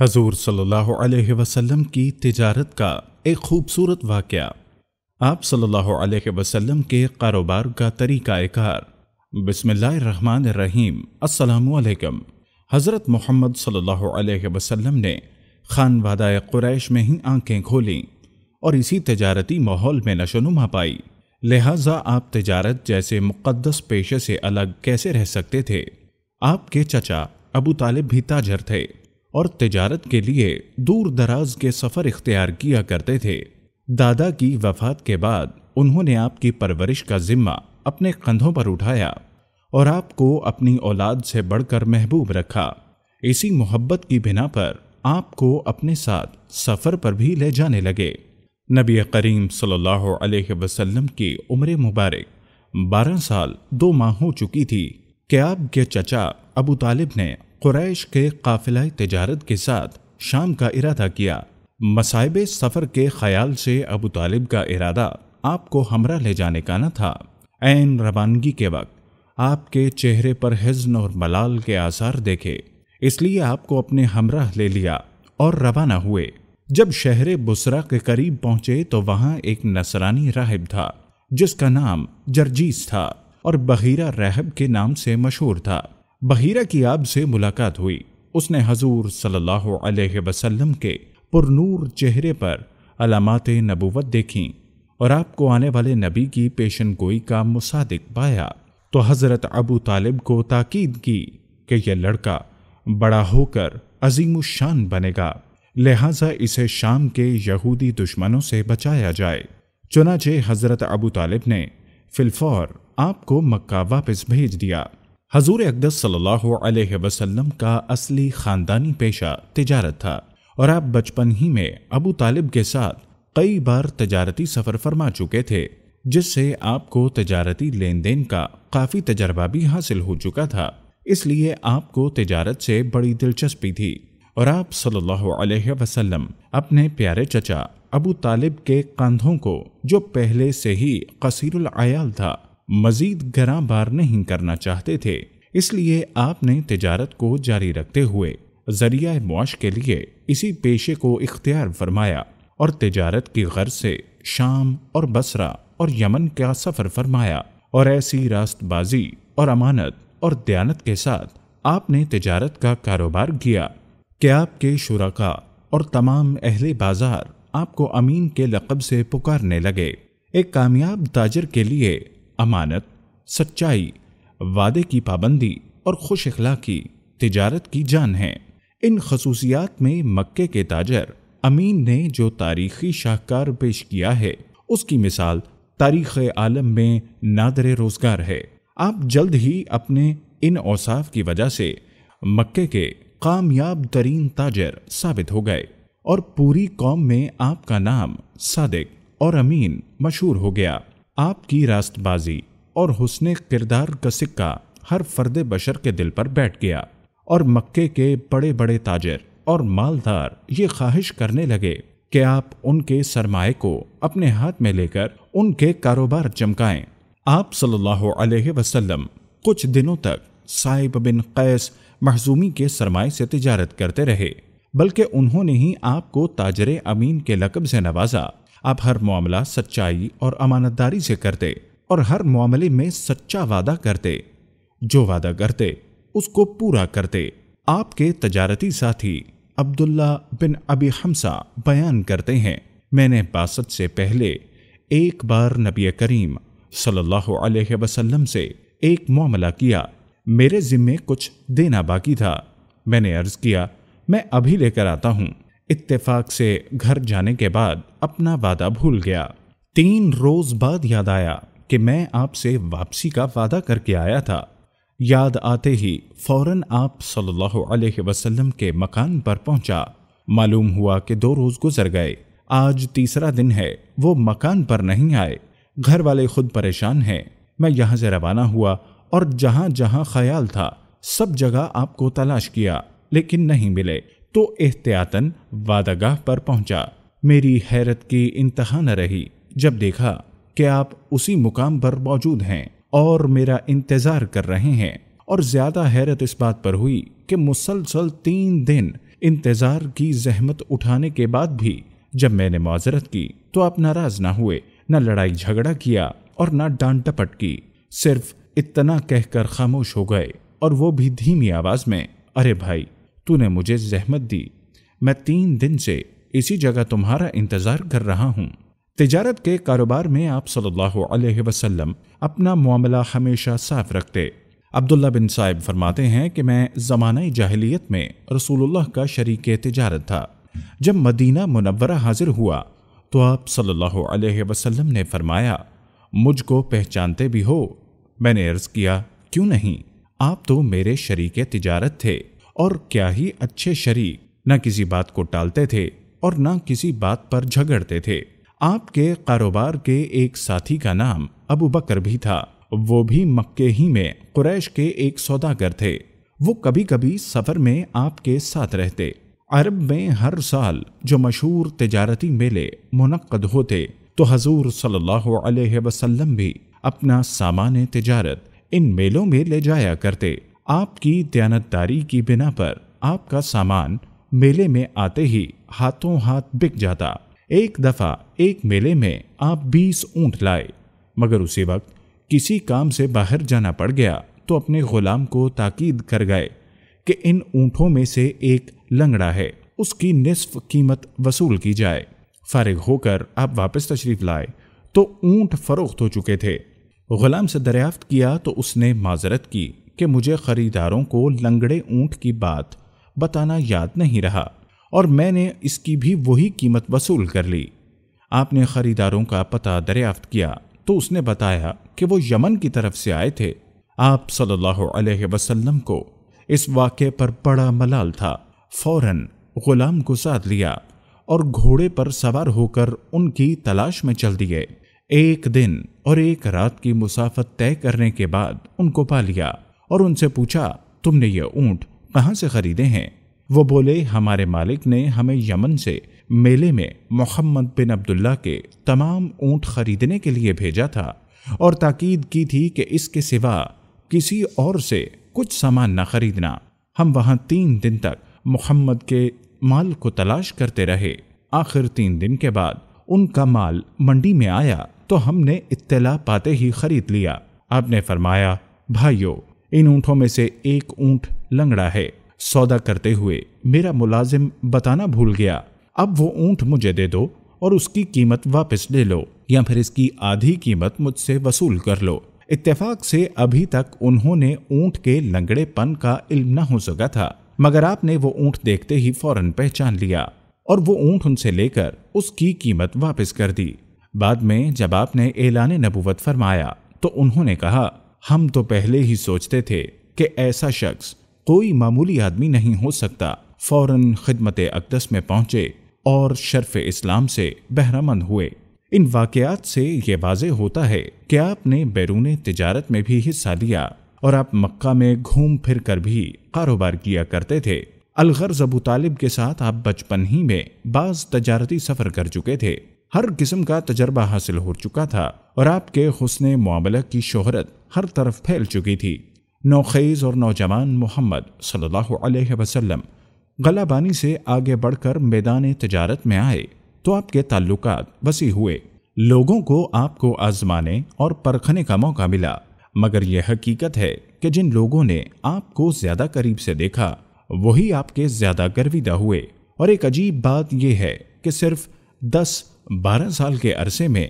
حضور صلی اللہ علیہ وسلم کی تجارت کا ایک خوبصورت واقعہ۔ آپ صلی اللہ علیہ وسلم کے کاروبار کا طریقہ کار۔ بسم اللہ الرحمن الرحیم۔ السلام علیکم۔ حضرت محمد صلی اللہ علیہ وسلم نے خانوادہ قریش میں ہی آنکھیں کھولیں اور اسی تجارتی ماحول میں نشوونما پائی، لہٰذا آپ تجارت جیسے مقدس پیشے سے الگ کیسے رہ سکتے تھے؟ آپ کے چچا ابو طالب بھی تاجر تھے اور تجارت کے لیے دور دراز کے سفر اختیار کیا کرتے تھے۔ دادا کی وفات کے بعد انہوں نے آپ کی پرورش کا ذمہ اپنے کندھوں پر اٹھایا اور آپ کو اپنی اولاد سے بڑھ کر محبوب رکھا۔ اسی محبت کی بنا پر آپ کو اپنے ساتھ سفر پر بھی لے جانے لگے۔ نبی کریم صلی اللہ علیہ وسلم کی عمر مبارک 12 سال 2 ماہ ہو چکی تھی کہ آپ کے چچا ابو طالب نے قریش کے قافلہ تجارت کے ساتھ شام کا ارادہ کیا۔ مصائب سفر کے خیال سے ابو طالب کا ارادہ آپ کو ہمراہ لے جانے کا نہ تھا۔ عین روانگی کے وقت آپ کے چہرے پر حزن اور ملال کے آثار دیکھے، اس لیے آپ کو اپنے ہمراہ لے لیا اور روانہ ہوئے۔ جب شہر بصرہ کے قریب پہنچے تو وہاں ایک نصرانی راہب تھا جس کا نام جرجیس تھا اور بحیرہ راہب کے نام سے مشہور تھا۔ بحیرہ کی آپ سے ملاقات ہوئی۔ اس نے حضور صلی اللہ علیہ وسلم کے پرنور چہرے پر علامات نبوت دیکھیں اور آپ کو آنے والے نبی کی پیشن گوئی کا مصادق پایا تو حضرت ابو طالب کو تاکید کی کہ یہ لڑکا بڑا ہو کر عظیم الشان بنے گا، لہٰذا اسے شام کے یہودی دشمنوں سے بچایا جائے۔ چنانچہ حضرت ابو طالب نے فی الفور آپ کو مکہ واپس بھیج دیا۔ حضور اقدس صلی اللہ علیہ وسلم کا اصلی خاندانی پیشہ تجارت تھا اور آپ بچپن ہی میں ابو طالب کے ساتھ کئی بار تجارتی سفر فرما چکے تھے، جس سے آپ کو تجارتی لین دین کا کافی تجربہ بھی حاصل ہو چکا تھا۔ اس لیے آپ کو تجارت سے بڑی دلچسپی تھی اور آپ صلی اللہ علیہ وسلم اپنے پیارے چچا ابو طالب کے کاندھوں کو، جو پہلے سے ہی قصیر العیال تھا، مزید گراں بار نہیں کرنا چاہتے تھے۔ اس لیے آپ نے تجارت کو جاری رکھتے ہوئے ذریعہ معاش کے لیے اسی پیشے کو اختیار فرمایا اور تجارت کی غرض سے شام اور بصرہ اور یمن کا سفر فرمایا، اور ایسی راست بازی اور امانت اور دیانت کے ساتھ آپ نے تجارت کا کاروبار کیا کہ آپ کے شرکاء اور تمام اہل بازار آپ کو امین کے لقب سے پکارنے لگے۔ ایک کامیاب تاجر کے لیے امانت، سچائی، وعدے کی پابندی اور خوش اخلاقی تجارت کی جان ہے۔ ان خصوصیات میں مکے کے تاجر امین نے جو تاریخی شاہکار پیش کیا ہے، اس کی مثال تاریخ عالم میں نادر روزگار ہے۔ آپ جلد ہی اپنے ان اوصاف کی وجہ سے مکے کے کامیاب ترین تاجر ثابت ہو گئے اور پوری قوم میں آپ کا نام صادق اور امین مشہور ہو گیا۔ آپ کی راست بازی اور حسن کردار کا سکہ ہر فرد بشر کے دل پر بیٹھ گیا اور مکے کے بڑے بڑے تاجر اور مالدار یہ خواہش کرنے لگے کہ آپ ان کے سرمایہ کو اپنے ہاتھ میں لے کر ان کے کاروبار چمکائیں۔ آپ صلی اللہ علیہ وسلم کچھ دنوں تک صائب بن قیس مخزومی کے سرمایہ سے تجارت کرتے رہے، بلکہ انہوں نے ہی آپ کو تاجر امین کے لقب سے نوازا۔ آپ ہر معاملہ سچائی اور امانت داری سے کرتے اور ہر معاملے میں سچا وعدہ کرتے، جو وعدہ کرتے اس کو پورا کرتے۔ آپ کے تجارتی ساتھی عبداللہ بن ابی حمزہ بیان کرتے ہیں، میں نے بعثت سے پہلے ایک بار نبی کریم صلی اللہ علیہ وسلم سے ایک معاملہ کیا، میرے ذمے کچھ دینا باقی تھا۔ میں نے عرض کیا، میں ابھی لے کر آتا ہوں۔ اتفاق سے گھر جانے کے بعد اپنا وعدہ بھول گیا۔ 3 روز بعد یاد آیا کہ میں آپ سے واپسی کا وعدہ کر کے آیا تھا۔ یاد آتے ہی فوراً آپ صلی اللہ علیہ وسلم کے مکان پر پہنچا۔ معلوم ہوا کہ 2 روز گزر گئے، آج تیسرا دن ہے، وہ مکان پر نہیں آئے۔ گھر والے خود پریشان ہیں۔ میں یہاں سے روانہ ہوا اور جہاں جہاں خیال تھا سب جگہ آپ کو تلاش کیا، لیکن نہیں ملے، تو احتیاطاً وعدہ گاہ پر پہنچا۔ میری حیرت کی انتہا نہ رہی جب دیکھا کہ آپ اسی مقام پر موجود ہیں اور میرا انتظار کر رہے ہیں، اور زیادہ حیرت اس بات پر ہوئی کہ مسلسل 3 دن انتظار کی زحمت اٹھانے کے بعد بھی جب میں نے معذرت کی تو آپ ناراض نہ ہوئے، نہ لڑائی جھگڑا کیا اور نہ ڈانٹ ڈپٹ کی، صرف اتنا کہہ کر خاموش ہو گئے، اور وہ بھی دھیمی آواز میں، ارے بھائی تو نے مجھے زحمت دی، میں 3 دن سے اسی جگہ تمہارا انتظار کر رہا ہوں۔ تجارت کے کاروبار میں آپ صلی اللہ علیہ وسلم اپنا معاملہ ہمیشہ صاف رکھتے۔ عبداللہ بن صائب فرماتے ہیں کہ میں زمانہ جاہلیت میں رسول اللہ کا شریک تجارت تھا۔ جب مدینہ منورہ حاضر ہوا تو آپ صلی اللہ علیہ وسلم نے فرمایا، مجھ کو پہچانتے بھی ہو؟ میں نے عرض کیا، کیوں نہیں، آپ تو میرے شریک تجارت تھے، اور کیا ہی اچھے شریک، نہ کسی بات کو ٹالتے تھے اور نہ کسی بات پر جھگڑتے تھے۔ آپ کے کاروبار کے ایک ساتھی کا نام ابو بکر بھی تھا، وہ بھی مکے ہی میں قریش کے ایک سوداگر تھے۔ وہ کبھی کبھی سفر میں آپ کے ساتھ رہتے۔ عرب میں ہر سال جو مشہور تجارتی میلے منعقد ہوتے تو حضور صلی اللہ علیہ وسلم بھی اپنا سامان تجارت ان میلوں میں لے جایا کرتے۔ آپ کی دیانتداری کی بنا پر آپ کا سامان میلے میں آتے ہی ہاتھوں ہاتھ بک جاتا۔ ایک دفعہ ایک میلے میں آپ 20 اونٹ لائے، مگر اسی وقت کسی کام سے باہر جانا پڑ گیا تو اپنے غلام کو تاکید کر گئے کہ ان اونٹوں میں سے ایک لنگڑا ہے، اس کی نصف قیمت وصول کی جائے۔ فارغ ہو کر آپ واپس تشریف لائے تو اونٹ فروخت ہو چکے تھے۔ غلام سے دریافت کیا تو اس نے معذرت کی کہ مجھے خریداروں کو لنگڑے اونٹ کی بات بتانا یاد نہیں رہا، اور میں نے اس کی بھی وہی قیمت وصول کر لی۔ آپ نے خریداروں کا پتہ دریافت کیا تو اس نے بتایا کہ وہ یمن کی طرف سے آئے تھے۔ آپ صلی اللہ علیہ وسلم کو اس واقعے پر بڑا ملال تھا۔ فوراً غلام کو ساتھ لیا اور گھوڑے پر سوار ہو کر ان کی تلاش میں چل دیے۔ 1 دن اور 1 رات کی مسافت طے کرنے کے بعد ان کو پا لیا اور ان سے پوچھا، تم نے یہ اونٹ کہاں سے خریدے ہیں؟ وہ بولے، ہمارے مالک نے ہمیں یمن سے میلے میں محمد بن عبداللہ کے تمام اونٹ خریدنے کے لیے بھیجا تھا، اور تاکید کی تھی کہ اس کے سوا کسی اور سے کچھ سامان نہ خریدنا۔ ہم وہاں 3 دن تک محمد کے مال کو تلاش کرتے رہے۔ آخر 3 دن کے بعد ان کا مال منڈی میں آیا تو ہم نے اطلاع پاتے ہی خرید لیا۔ آپ نے فرمایا، بھائیو، ان اونٹوں میں سے ایک اونٹ لنگڑا ہے، سودا کرتے ہوئے میرا ملازم بتانا بھول گیا، اب وہ اونٹ مجھے دے دو اور اس کی قیمت واپس لے لو، یا پھر اس کی آدھی قیمت مجھ سے وصول کر لو۔ اتفاق سے ابھی تک انہوں نے اونٹ کے لنگڑے پن کا علم نہ ہو سکا تھا، مگر آپ نے وہ اونٹ دیکھتے ہی فوراً پہچان لیا اور وہ اونٹ ان سے لے کر اس کی قیمت واپس کر دی۔ بعد میں جب آپ نے اعلان نبوت فرمایا تو انہوں نے کہا، ہم تو پہلے ہی سوچتے تھے کہ ایسا شخص کوئی معمولی آدمی نہیں ہو سکتا۔ فوراً خدمت اقدس میں پہنچے اور شرف اسلام سے بہرہ مند ہوئے۔ ان واقعات سے یہ واضح ہوتا ہے کہ آپ نے بیرون تجارت میں بھی حصہ لیا، اور آپ مکہ میں گھوم پھر کر بھی کاروبار کیا کرتے تھے۔ الغرض ابو طالب کے ساتھ آپ بچپن ہی میں بعض تجارتی سفر کر چکے تھے، ہر قسم کا تجربہ حاصل ہو چکا تھا، اور آپ کے حسن معاملہ کی شہرت ہر طرف پھیل چکی تھی۔ نوخیز اور نوجوان محمد صلی اللہ علیہ وسلم غلہ بانی سے آگے بڑھ کر میدان تجارت میں آئے تو آپ کے تعلقات وسیع ہوئے، لوگوں کو آپ کو آزمانے اور پرکھنے کا موقع ملا۔ مگر یہ حقیقت ہے کہ جن لوگوں نے آپ کو زیادہ قریب سے دیکھا وہی آپ کے زیادہ گرویدہ ہوئے، اور ایک عجیب بات یہ ہے کہ صرف 10-12 سال کے عرصے میں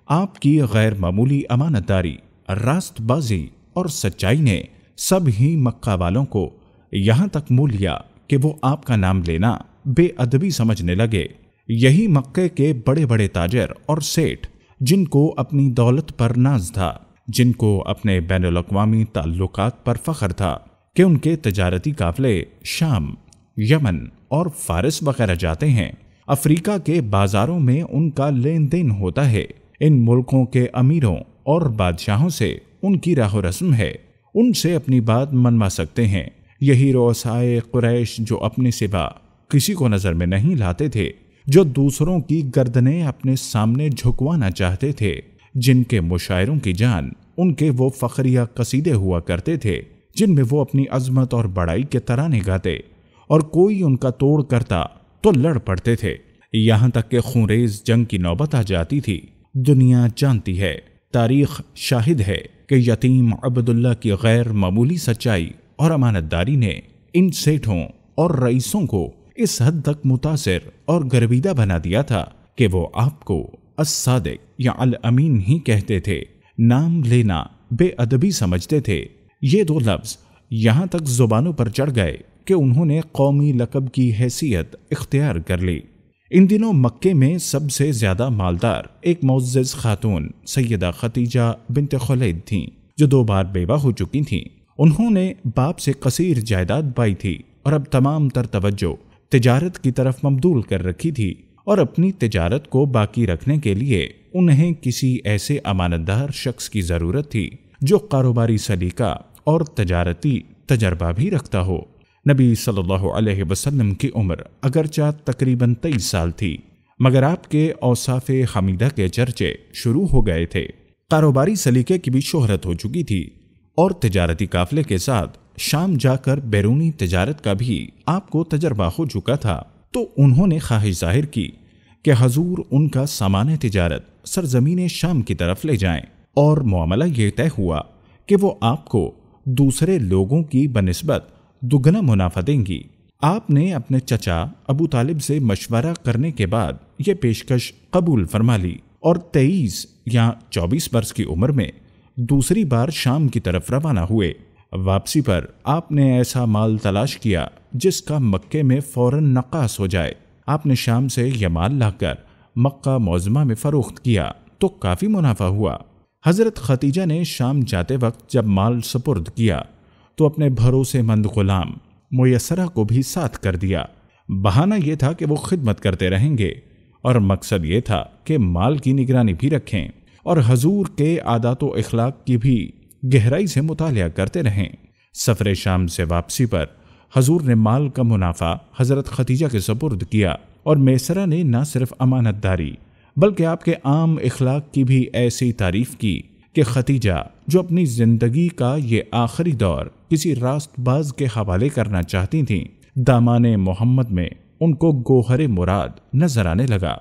آپ کی غیر معمولی امانت داری، راست بازی اور سچائی نے سب ہی مکہ والوں کو یہاں تک مول لیا کہ وہ آپ کا نام لینا بے ادبی سمجھنے لگے۔ یہی مکے کے بڑے بڑے تاجر اور سیٹھ، جن کو اپنی دولت پر ناز تھا، جن کو اپنے بین الاقوامی تعلقات پر فخر تھا کہ ان کے تجارتی قافلے شام، یمن اور فارس وغیرہ جاتے ہیں، افریقہ کے بازاروں میں ان کا لین دین ہوتا ہے، ان ملکوں کے امیروں اور بادشاہوں سے ان کی راہ و رسم ہے، ان سے اپنی بات منوا سکتے ہیں۔ یہی رؤسائے قریش جو اپنے سوا کسی کو نظر میں نہیں لاتے تھے، جو دوسروں کی گردنیں اپنے سامنے جھکوانا چاہتے تھے، جن کے مشاعروں کی جان ان کے وہ فخریہ قصیدے ہوا کرتے تھے جن میں وہ اپنی عظمت اور بڑائی کے ترانے گاتے، اور کوئی ان کا توڑ کرتا تو لڑ پڑتے تھے، یہاں تک کہ خونریز جنگ کی نوبت آ جاتی تھی۔ دنیا جانتی ہے، تاریخ شاہد ہے کہ یتیم عبداللہ کی غیر معمولی سچائی اور امانت داری نے ان سیٹھوں اور رئیسوں کو اس حد تک متاثر اور گرویدہ بنا دیا تھا کہ وہ آپ کو الصادق یا الامین ہی کہتے تھے، نام لینا بے ادبی سمجھتے تھے۔ یہ دو لفظ یہاں تک زبانوں پر چڑھ گئے کہ انہوں نے قومی لقب کی حیثیت اختیار کر لی۔ ان دنوں مکے میں سب سے زیادہ مالدار ایک معزز خاتون سیدہ خدیجہ بنت خولید تھیں، جو 2 بار بیوہ ہو چکی تھیں۔ انہوں نے باپ سے کثیر جائیداد پائی تھی اور اب تمام تر توجہ تجارت کی طرف مبذول کر رکھی تھی، اور اپنی تجارت کو باقی رکھنے کے لیے انہیں کسی ایسے امانت دار شخص کی ضرورت تھی جو کاروباری سلیقہ اور تجارتی تجربہ بھی رکھتا ہو۔ نبی صلی اللہ علیہ وسلم کی عمر اگرچہ تقریباً 23 سال تھی، مگر آپ کے اوصاف حمیدہ کے چرچے شروع ہو گئے تھے۔ کاروباری سلیقے کی بھی شہرت ہو چکی تھی، اور تجارتی قافلے کے ساتھ شام جا کر بیرونی تجارت کا بھی آپ کو تجربہ ہو چکا تھا۔ تو انہوں نے خواہش ظاہر کی کہ حضور ان کا سامان تجارت سرزمین شام کی طرف لے جائیں، اور معاملہ یہ طے ہوا کہ وہ آپ کو دوسرے لوگوں کی بنسبت دگنا منافع دیں گی۔ آپ نے اپنے چچا ابو طالب سے مشورہ کرنے کے بعد یہ پیشکش قبول فرما لی، اور 23 یا 24 برس کی عمر میں دوسری بار شام کی طرف روانہ ہوئے۔ واپسی پر آپ نے ایسا مال تلاش کیا جس کا مکے میں فوراً نقاص ہو جائے۔ آپ نے شام سے یہ مال لا کر مکہ معظمہ میں فروخت کیا تو کافی منافع ہوا۔ حضرت خدیجہ نے شام جاتے وقت جب مال سپرد کیا تو اپنے بھروسے مند غلام میسرہ کو بھی ساتھ کر دیا۔ بہانہ یہ تھا کہ وہ خدمت کرتے رہیں گے، اور مقصد یہ تھا کہ مال کی نگرانی بھی رکھیں اور حضور کے عادات و اخلاق کی بھی گہرائی سے مطالعہ کرتے رہیں۔ سفر شام سے واپسی پر حضور نے مال کا منافع حضرت خدیجہ کے سپرد کیا، اور میسرہ نے نہ صرف امانت داری بلکہ آپ کے عام اخلاق کی بھی ایسی تعریف کی کہ خدیجہ، جو اپنی زندگی کا یہ آخری دور کسی راست باز کے حوالے کرنا چاہتی تھیں، دامان محمد میں ان کو گوہر مراد نظر آنے لگا۔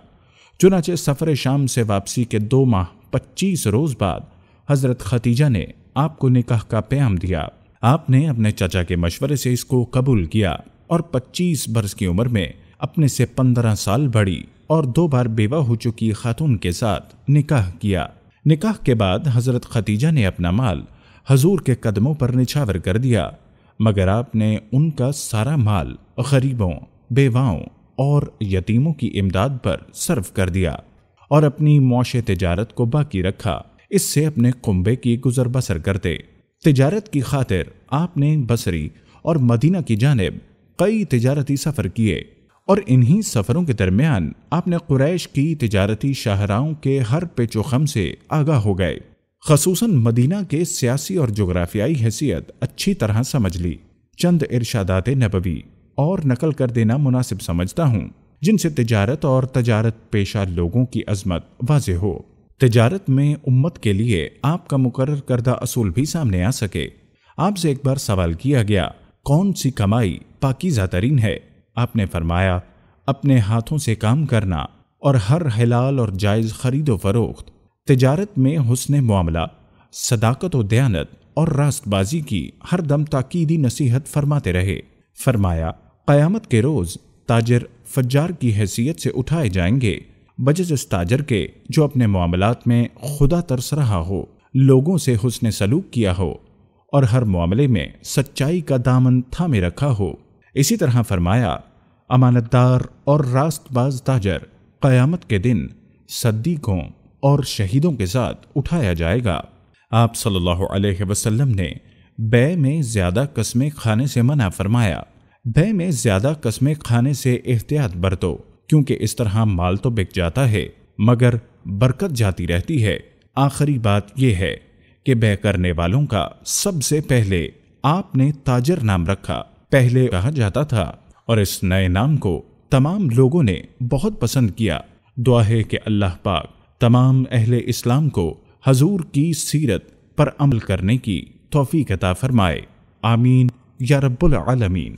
چنانچہ سفر شام سے واپسی کے 2 ماہ 25 روز بعد حضرت خدیجہ نے آپ کو نکاح کا پیام دیا۔ آپ نے اپنے چچا کے مشورے سے اس کو قبول کیا، اور 25 برس کی عمر میں اپنے سے 15 سال بڑی اور 2 بار بیوہ ہو چکی خاتون کے ساتھ نکاح کیا۔ نکاح کے بعد حضرت خدیجہ نے اپنا مال حضور کے قدموں پر نچھاور کر دیا، مگر آپ نے ان کا سارا مال غریبوں، بیواؤں اور یتیموں کی امداد پر صرف کر دیا، اور اپنی معاش تجارت کو باقی رکھا۔ اس سے اپنے کنبے کی گزر بسر کرتے۔ تجارت کی خاطر آپ نے بصری اور مدینہ کی جانب کئی تجارتی سفر کیے، اور انہی سفروں کے درمیان آپ نے قریش کی تجارتی شاہراہوں کے ہر پیچ و خم سے آگاہ ہو گئے۔ خصوصاً مدینہ کے سیاسی اور جغرافیائی حیثیت اچھی طرح سمجھ لی۔ چند ارشادات نبوی اور نقل کر دینا مناسب سمجھتا ہوں، جن سے تجارت اور تجارت پیشہ لوگوں کی عظمت واضح ہو۔ تجارت میں امت کے لیے آپ کا مقرر کردہ اصول بھی سامنے آ سکے۔ آپ سے ایک بار سوال کیا گیا، کون سی کمائی پاکیزہ ترین ہے؟ آپ نے فرمایا، اپنے ہاتھوں سے کام کرنا اور ہر حلال اور جائز خرید و فروخت۔ تجارت میں حسن معاملہ، صداقت و دیانت اور راست بازی کی ہر دم تاکیدی نصیحت فرماتے رہے۔ فرمایا، قیامت کے روز تاجر فجار کی حیثیت سے اٹھائے جائیں گے، بجز اس تاجر کے جو اپنے معاملات میں خدا ترس رہا ہو، لوگوں سے حسن سلوک کیا ہو، اور ہر معاملے میں سچائی کا دامن تھامے رکھا ہو۔ اسی طرح فرمایا، امانت دار اور راست باز تاجر قیامت کے دن صدیقوں اور شہیدوں کے ساتھ اٹھایا جائے گا۔ آپ صلی اللہ علیہ وسلم نے بیع میں زیادہ قسمیں کھانے سے منع فرمایا۔ بیع میں زیادہ قسمیں کھانے سے احتیاط برتو، کیونکہ اس طرح مال تو بک جاتا ہے مگر برکت جاتی رہتی ہے۔ آخری بات یہ ہے کہ بیع کرنے والوں کا سب سے پہلے آپ نے تاجر نام رکھا۔ پہلے کہا جاتا تھا، اور اس نئے نام کو تمام لوگوں نے بہت پسند کیا۔ دعا ہے کہ اللہ پاک تمام اہل اسلام کو حضور کی سیرت پر عمل کرنے کی توفیق عطا فرمائے۔ آمین یا رب العالمین۔